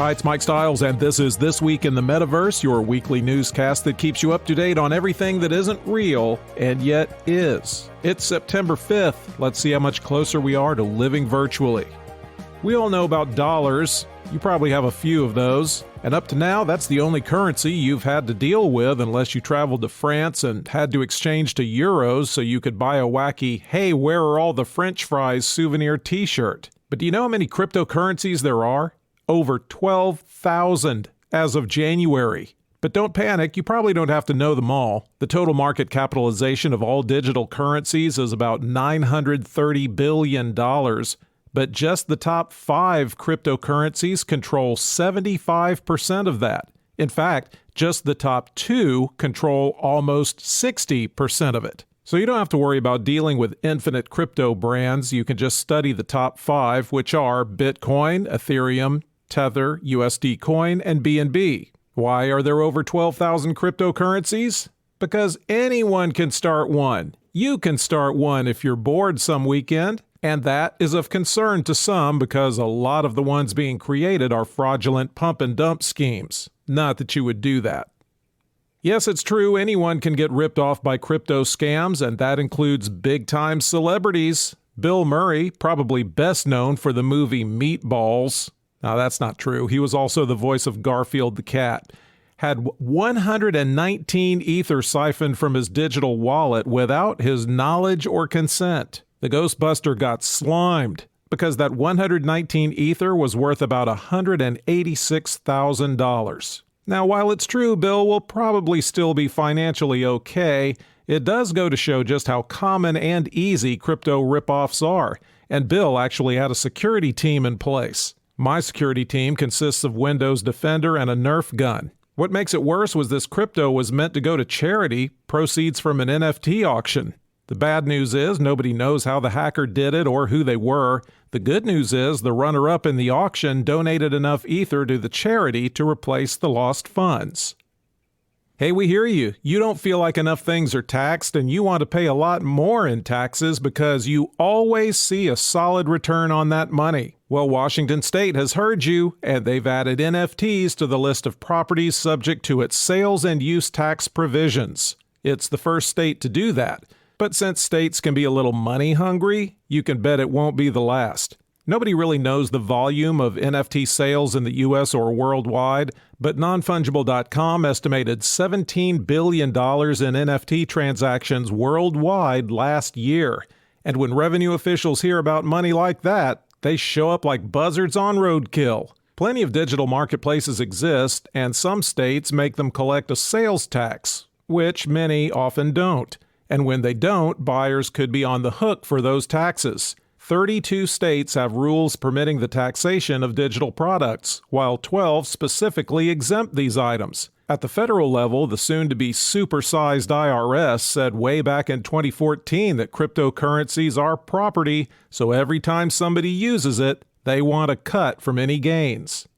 Hi, it's Mike Stiles, and this is This Week in the Metaverse, your weekly newscast that keeps you up to date on everything that isn't real and yet is. It's September 5th. Let's see how much closer we are to living virtually. We all know about dollars. You probably have a few of those. And up to now, that's the only currency you've had to deal with unless you traveled to France and had to exchange to euros so you could buy a wacky, hey, where are all the French fries souvenir t-shirt. But do you know how many cryptocurrencies there are? Over 12,000 as of January. But don't panic, you probably don't have to know them all. The total market capitalization of all digital currencies is about $930 billion. But just the top 5 cryptocurrencies control 75% of that. In fact, just the top 2 control almost 60% of it. So you don't have to worry about dealing with infinite crypto brands. You can just study the top 5, which are Bitcoin, Ethereum, Tether, USD Coin, and BNB. Why are there over 12,000 cryptocurrencies? Because anyone can start one. You can start one if you're bored some weekend. And that is of concern to some because a lot of the ones being created are fraudulent pump and dump schemes. Not that you would do that. Yes, it's true, anyone can get ripped off by crypto scams, and that includes big-time celebrities. Bill Murray, probably best known for the movie Meatballs. Now, that's not true. He was also the voice of Garfield the cat. Had 119 Ether siphoned from his digital wallet without his knowledge or consent. The Ghostbuster got slimed because that 119 Ether was worth about $186,000. Now, while it's true Bill will probably still be financially okay, it does go to show just how common and easy crypto ripoffs are. And Bill actually had a security team in place. My security team consists of Windows Defender and a Nerf gun. What makes it worse was this crypto was meant to go to charity, proceeds from an NFT auction. The bad news is nobody knows how the hacker did it or who they were. The good news is the runner-up in the auction donated enough Ether to the charity to replace the lost funds. Hey, we hear you. You don't feel like enough things are taxed and you want to pay a lot more in taxes because you always see a solid return on that money. Well, Washington State has heard you, and they've added NFTs to the list of properties subject to its sales and use tax provisions. It's the first state to do that. But since states can be a little money hungry, you can bet it won't be the last. Nobody really knows the volume of NFT sales in the US or worldwide, but nonfungible.com estimated $17 billion in NFT transactions worldwide last year. And when revenue officials hear about money like that, they show up like buzzards on roadkill. Plenty of digital marketplaces exist, and some states make them collect a sales tax, which many often don't. And when they don't, buyers could be on the hook for those taxes. 32 states have rules permitting the taxation of digital products, while 12 specifically exempt these items. At the federal level, the soon-to-be supersized IRS said way back in 2014 that cryptocurrencies are property, so every time somebody uses it, they want a cut from any gains.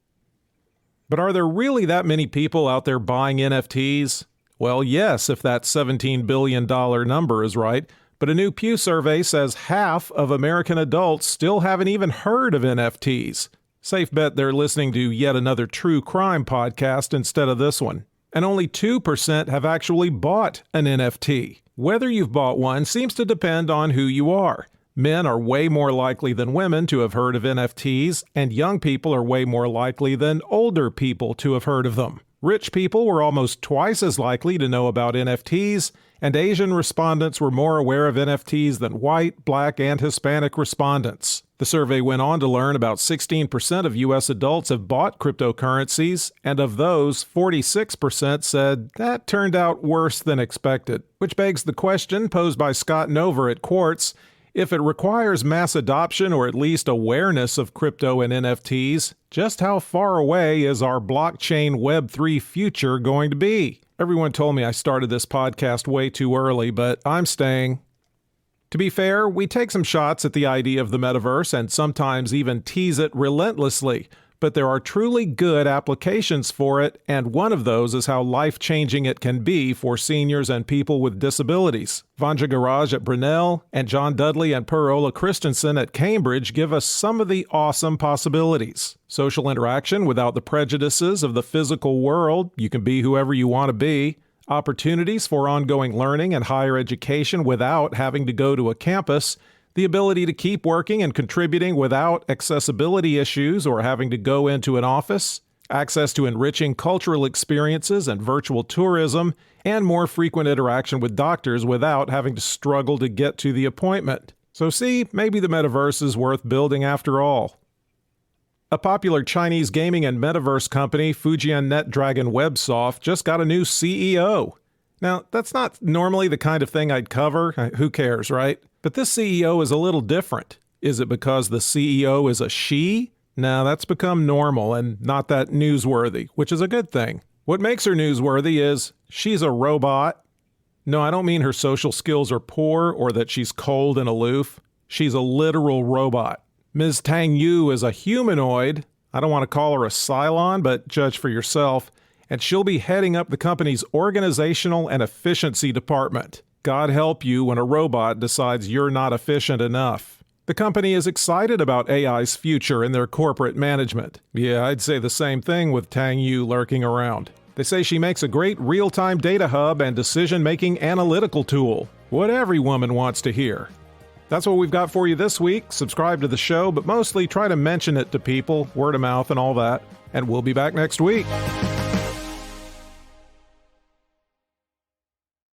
But are there really that many people out there buying NFTs? Well, yes, if that $17 billion number is right, but a new Pew survey says half of American adults still haven't even heard of NFTs. Safe bet they're listening to yet another true crime podcast instead of this one. And only 2% have actually bought an NFT. Whether you've bought one seems to depend on who you are. Men are way more likely than women to have heard of NFTs, and young people are way more likely than older people to have heard of them. Rich people were almost twice as likely to know about NFTs, and Asian respondents were more aware of NFTs than white, black, and Hispanic respondents. The survey went on to learn about 16% of U.S. adults have bought cryptocurrencies, and of those, 46% said that turned out worse than expected. Which begs the question posed by Scott Nover at Quartz: if it requires mass adoption or at least awareness of crypto and NFTs, just how far away is our blockchain Web3 future going to be? Everyone told me I started this podcast way too early, but I'm staying. To be fair, we take some shots at the idea of the metaverse and sometimes even tease it relentlessly. but there are truly good applications for it, and one of those is how life-changing it can be for seniors and people with disabilities. Vanja Garage at Brunel and John Dudley and Per Ola Christensen at Cambridge give us some of the awesome possibilities. Social interaction without the prejudices of the physical world. You can be whoever you want to be. Opportunities for ongoing learning and higher education without having to go to a campus. The ability to keep working and contributing without accessibility issues or having to go into an office, access to enriching cultural experiences and virtual tourism, and more frequent interaction with doctors without having to struggle to get to the appointment. So see, maybe the metaverse is worth building after all. A popular Chinese gaming and metaverse company, Fujian NetDragon Websoft, just got a new CEO. Now, that's not normally the kind of thing I'd cover. Who cares, right? But this CEO is a little different. Is it because the CEO is a she? No, that's become normal and not that newsworthy, which is a good thing. What makes her newsworthy is she's a robot. No, I don't mean her social skills are poor or that she's cold and aloof. She's a literal robot. Ms. Tang Yu is a humanoid. I don't want to call her a Cylon, but judge for yourself. And she'll be heading up the company's organizational and efficiency department. God help you when a robot decides you're not efficient enough. The company is excited about AI's future in their corporate management. Yeah, I'd say the same thing with Tang Yu lurking around. They say she makes a great real-time data hub and decision-making analytical tool. What every woman wants to hear. That's what we've got for you this week. Subscribe to the show, but mostly try to mention it to people, word of mouth and all that. And we'll be back next week.